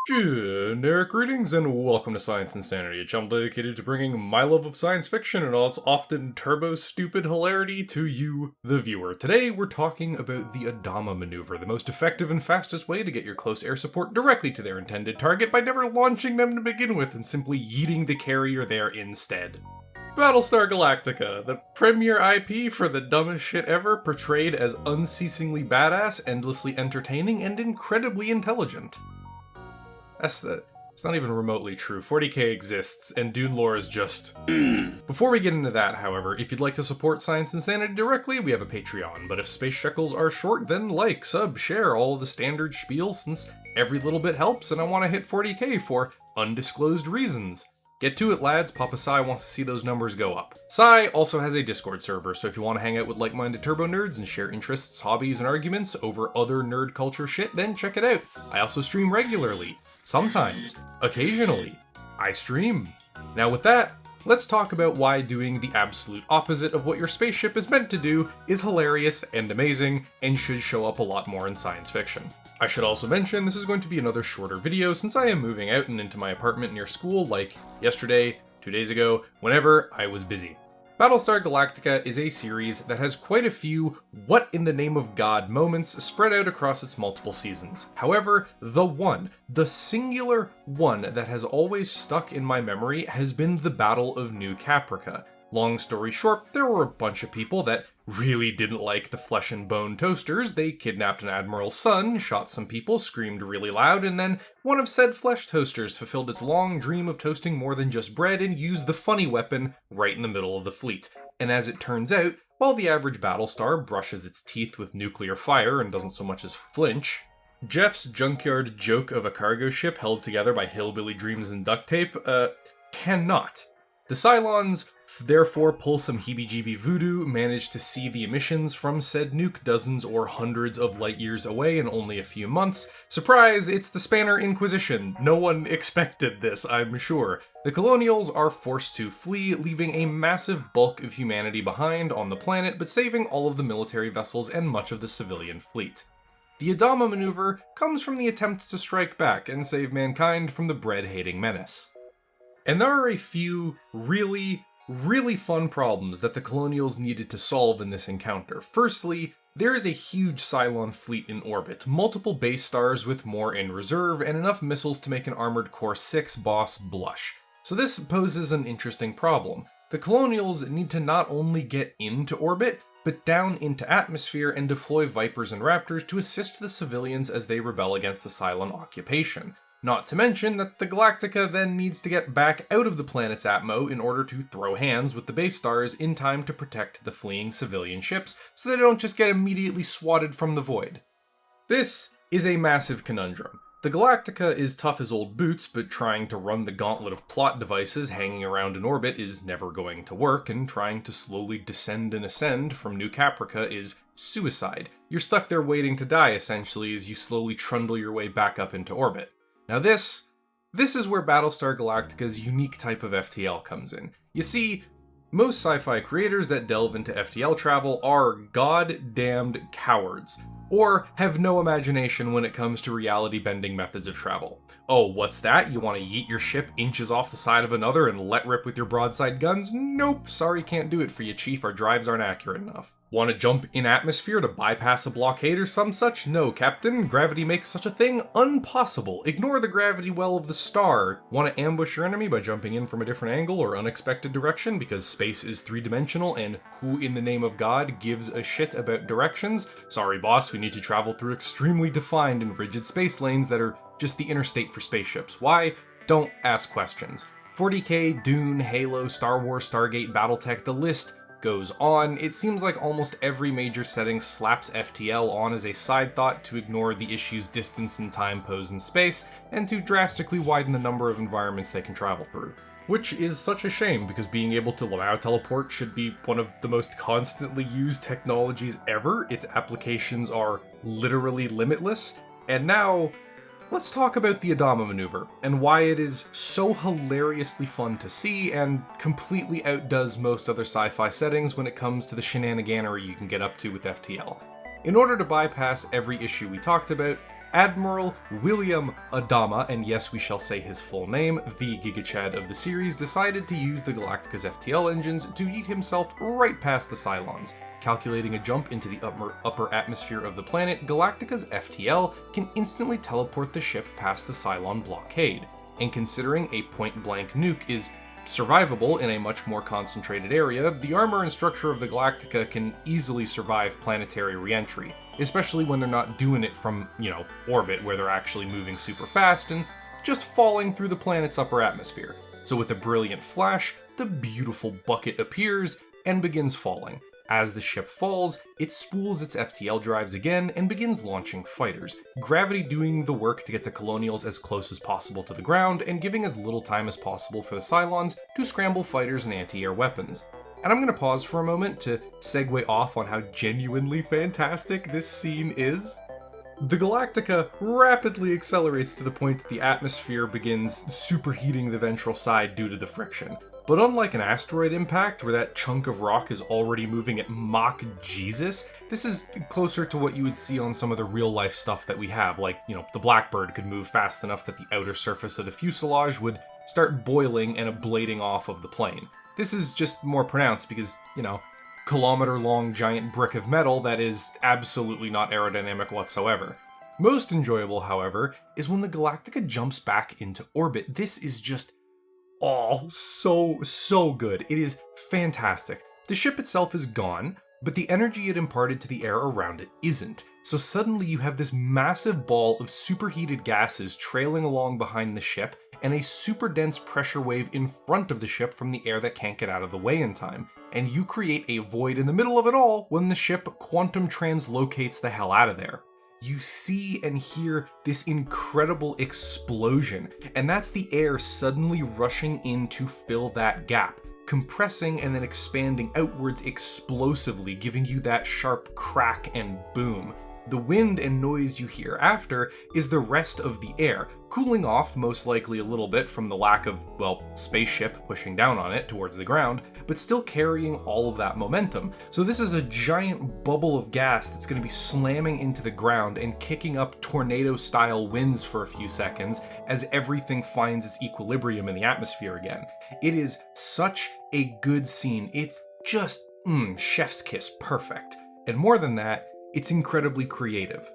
Generic greetings and welcome to Science Insanity, a channel dedicated to bringing my love of science fiction and all its often turbo-stupid hilarity to you, the viewer. Today we're talking about the Adama maneuver, the most effective and fastest way to get your close air support directly to their intended target by never launching them to begin with and simply yeeting the carrier there instead. Battlestar Galactica, the premier IP for the dumbest shit ever, portrayed as unceasingly badass, endlessly entertaining, and incredibly intelligent. It's not even remotely true. 40k exists, and Dune lore is just... Before we get into that, however, if you'd like to support Science Insanity directly, we have a Patreon, but if space shekels are short, then like, sub, share, all of the standard spiel, since every little bit helps, and I want to hit 40k for undisclosed reasons. Get to it, lads. Papa Sci wants to see those numbers go up. Sci also has a Discord server, so if you want to hang out with like-minded turbo nerds and share interests, hobbies, and arguments over other nerd culture shit, then check it out. I also stream regularly. Sometimes. Occasionally. I stream. Now with that, let's talk about why doing the absolute opposite of what your spaceship is meant to do is hilarious and amazing, and should show up a lot more in science fiction. I should also mention this is going to be another shorter video since I am moving out and into my apartment near school like yesterday, 2 days ago, whenever I was busy. Battlestar Galactica is a series that has quite a few what in the name of God moments spread out across its multiple seasons. However, the singular one that has always stuck in my memory has been the Battle of New Caprica. Long story short, there were a bunch of people that really didn't like the flesh and bone toasters. They kidnapped an admiral's son, shot some people, screamed really loud, and then one of said flesh toasters fulfilled its long dream of toasting more than just bread and used the funny weapon right in the middle of the fleet. And as it turns out, while the average Battlestar brushes its teeth with nuclear fire and doesn't so much as flinch, Jeff's junkyard joke of a cargo ship held together by hillbilly dreams and duct tape, cannot. The Cylons therefore pull some heebie-jeebie voodoo, manage to see the emissions from said nuke dozens or hundreds of light years away in only a few months. Surprise, it's the Spanner Inquisition. No one expected this, I'm sure. The Colonials are forced to flee, leaving a massive bulk of humanity behind on the planet, but saving all of the military vessels and much of the civilian fleet. The Adama maneuver comes from the attempt to strike back and save mankind from the bread-hating menace. And there are a few really fun problems that the Colonials needed to solve in this encounter. Firstly, there is a huge Cylon fleet in orbit, multiple base stars with more in reserve, and enough missiles to make an Armored Core 6 boss blush. So this poses an interesting problem. The Colonials need to not only get into orbit, but down into atmosphere and deploy Vipers and Raptors to assist the civilians as they rebel against the Cylon occupation. Not to mention that the Galactica then needs to get back out of the planet's atmo in order to throw hands with the base stars in time to protect the fleeing civilian ships so they don't just get immediately swatted from the void. This is a massive conundrum. The Galactica is tough as old boots, but trying to run the gauntlet of plot devices hanging around in orbit is never going to work, and trying to slowly descend and ascend from New Caprica is suicide. You're stuck there waiting to die, essentially, as you slowly trundle your way back up into orbit. Now this is where Battlestar Galactica's unique type of FTL comes in. You see, most sci-fi creators that delve into FTL travel are goddamned cowards, or have no imagination when it comes to reality-bending methods of travel. Oh, what's that? You want to yeet your ship inches off the side of another and let rip with your broadside guns? Nope, sorry, can't do it for you, Chief. Our drives aren't accurate enough. Want to jump in atmosphere to bypass a blockade or some such? No, Captain. Gravity makes such a thing impossible. Ignore the gravity well of the star. Want to ambush your enemy by jumping in from a different angle or unexpected direction because space is three-dimensional and who in the name of God gives a shit about directions? Sorry, boss, we need to travel through extremely defined and rigid space lanes that are just the interstate for spaceships. Why? Don't ask questions. 40k, Dune, Halo, Star Wars, Stargate, Battletech, the list goes on. It seems like almost every major setting slaps FTL on as a side thought to ignore the issues distance and time pose in space, and to drastically widen the number of environments they can travel through. Which is such a shame, because being able to now teleport should be one of the most constantly used technologies ever. Its applications are literally limitless, and now let's talk about the Adama maneuver, and why it is so hilariously fun to see, and completely outdoes most other sci-fi settings when it comes to the shenaniganery you can get up to with FTL. In order to bypass every issue we talked about, Admiral William Adama, and yes, we shall say his full name, the Giga Chad of the series, decided to use the Galactica's FTL engines to yeet himself right past the Cylons. Calculating a jump into the upper atmosphere of the planet, Galactica's FTL can instantly teleport the ship past the Cylon blockade. And considering a point-blank nuke is survivable in a much more concentrated area, the armor and structure of the Galactica can easily survive planetary re-entry, especially when they're not doing it from, orbit, where they're actually moving super fast and just falling through the planet's upper atmosphere. So with a brilliant flash, the beautiful bucket appears and begins falling. As the ship falls, it spools its FTL drives again and begins launching fighters, gravity doing the work to get the Colonials as close as possible to the ground and giving as little time as possible for the Cylons to scramble fighters and anti-air weapons. And I'm going to pause for a moment to segue off on how genuinely fantastic this scene is. The Galactica rapidly accelerates to the point that the atmosphere begins superheating the ventral side due to the friction. But unlike an asteroid impact, where that chunk of rock is already moving at Mach Jesus, this is closer to what you would see on some of the real-life stuff that we have, like, the Blackbird could move fast enough that the outer surface of the fuselage would start boiling and ablating off of the plane. This is just more pronounced because, kilometer-long giant brick of metal that is absolutely not aerodynamic whatsoever. Most enjoyable, however, is when the Galactica jumps back into orbit. This is just so good. It is fantastic. The ship itself is gone, but the energy it imparted to the air around it isn't. So suddenly you have this massive ball of superheated gases trailing along behind the ship, and a super dense pressure wave in front of the ship from the air that can't get out of the way in time. And you create a void in the middle of it all when the ship quantum translocates the hell out of there. You see and hear this incredible explosion, and that's the air suddenly rushing in to fill that gap, compressing and then expanding outwards explosively, giving you that sharp crack and boom. The wind and noise you hear after is the rest of the air, cooling off most likely a little bit from the lack of, spaceship pushing down on it towards the ground, but still carrying all of that momentum. So this is a giant bubble of gas that's going to be slamming into the ground and kicking up tornado-style winds for a few seconds as everything finds its equilibrium in the atmosphere again. It is such a good scene. It's just, chef's kiss perfect. And more than that, it's incredibly creative.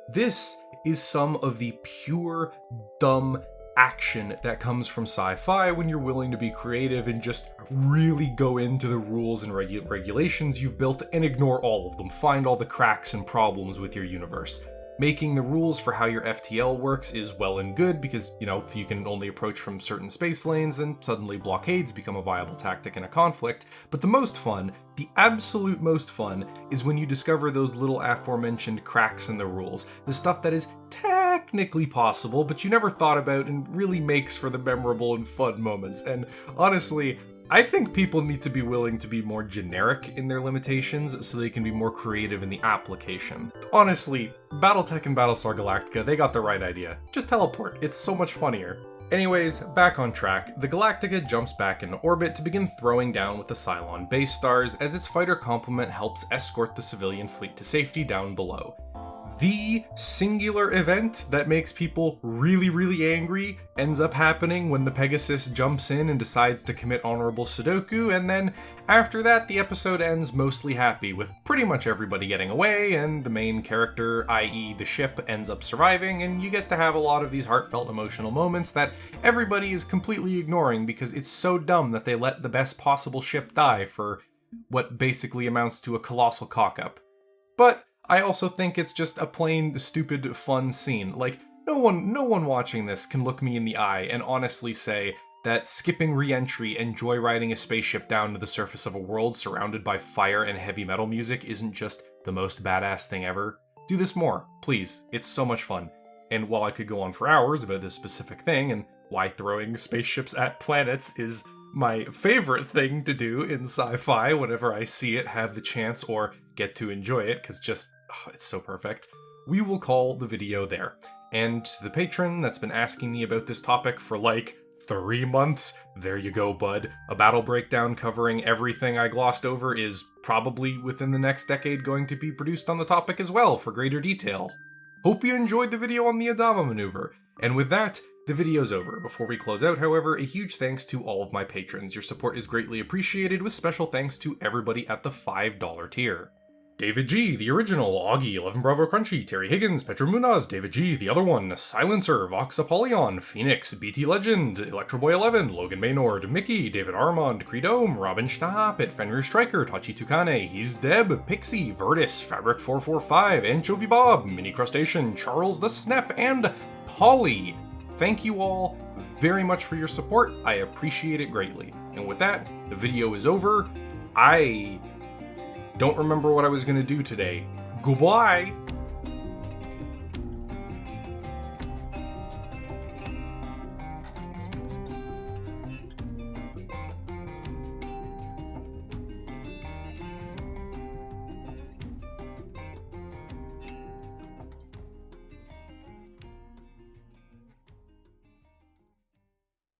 This is some of the pure, dumb action that comes from sci-fi when you're willing to be creative and just really go into the rules and regulations you've built and ignore all of them. Find all the cracks and problems with your universe. Making the rules for how your FTL works is well and good because, if you can only approach from certain space lanes, then suddenly blockades become a viable tactic in a conflict. But the most fun, the absolute most fun, is when you discover those little aforementioned cracks in the rules. The stuff that is technically possible, but you never thought about and really makes for the memorable and fun moments. And honestly, I think people need to be willing to be more generic in their limitations so they can be more creative in the application. Honestly, Battletech and Battlestar Galactica, they got the right idea. Just teleport, it's so much funnier. Anyways, back on track, the Galactica jumps back into orbit to begin throwing down with the Cylon base stars as its fighter complement helps escort the civilian fleet to safety down below. The singular event that makes people really angry ends up happening when the Pegasus jumps in and decides to commit honorable Sudoku, and then after that the episode ends mostly happy, with pretty much everybody getting away, and the main character, i.e. the ship, ends up surviving, and you get to have a lot of these heartfelt emotional moments that everybody is completely ignoring because it's so dumb that they let the best possible ship die for what basically amounts to a colossal cock-up. But I also think it's just a plain, stupid, fun scene. Like, no one watching this can look me in the eye and honestly say that skipping re-entry and joyriding a spaceship down to the surface of a world surrounded by fire and heavy metal music isn't just the most badass thing ever. Do this more, please. It's so much fun. And while I could go on for hours about this specific thing and why throwing spaceships at planets is my favorite thing to do in sci-fi whenever I see it, have the chance, or get to enjoy it, because it's so perfect, we will call the video there. And to the patron that's been asking me about this topic for 3 months, there you go, bud. A battle breakdown covering everything I glossed over is probably within the next decade going to be produced on the topic as well for greater detail. Hope you enjoyed the video on the Adama maneuver. And with that, the video's over. Before we close out, however, a huge thanks to all of my patrons. Your support is greatly appreciated, with special thanks to everybody at the $5 tier. David G, the original, Augie, 11 Bravo Crunchy, Terry Higgins, Petro Munaz, David G, the other one, Silencer, Vox Apollyon, Phoenix, BT Legend, Electroboy11, Logan Maynard, Mickey, David Armand, Creedome, Robin Stappet, Fenrir Striker, Tachi Tukane, He's Deb, Pixie, Vertus, Fabric445, Anchovy Bob, Mini Crustacean, Charles the Snap, and Polly. Thank you all very much for your support. I appreciate it greatly. And with that, the video is over. I don't remember what I was going to do today. Goodbye!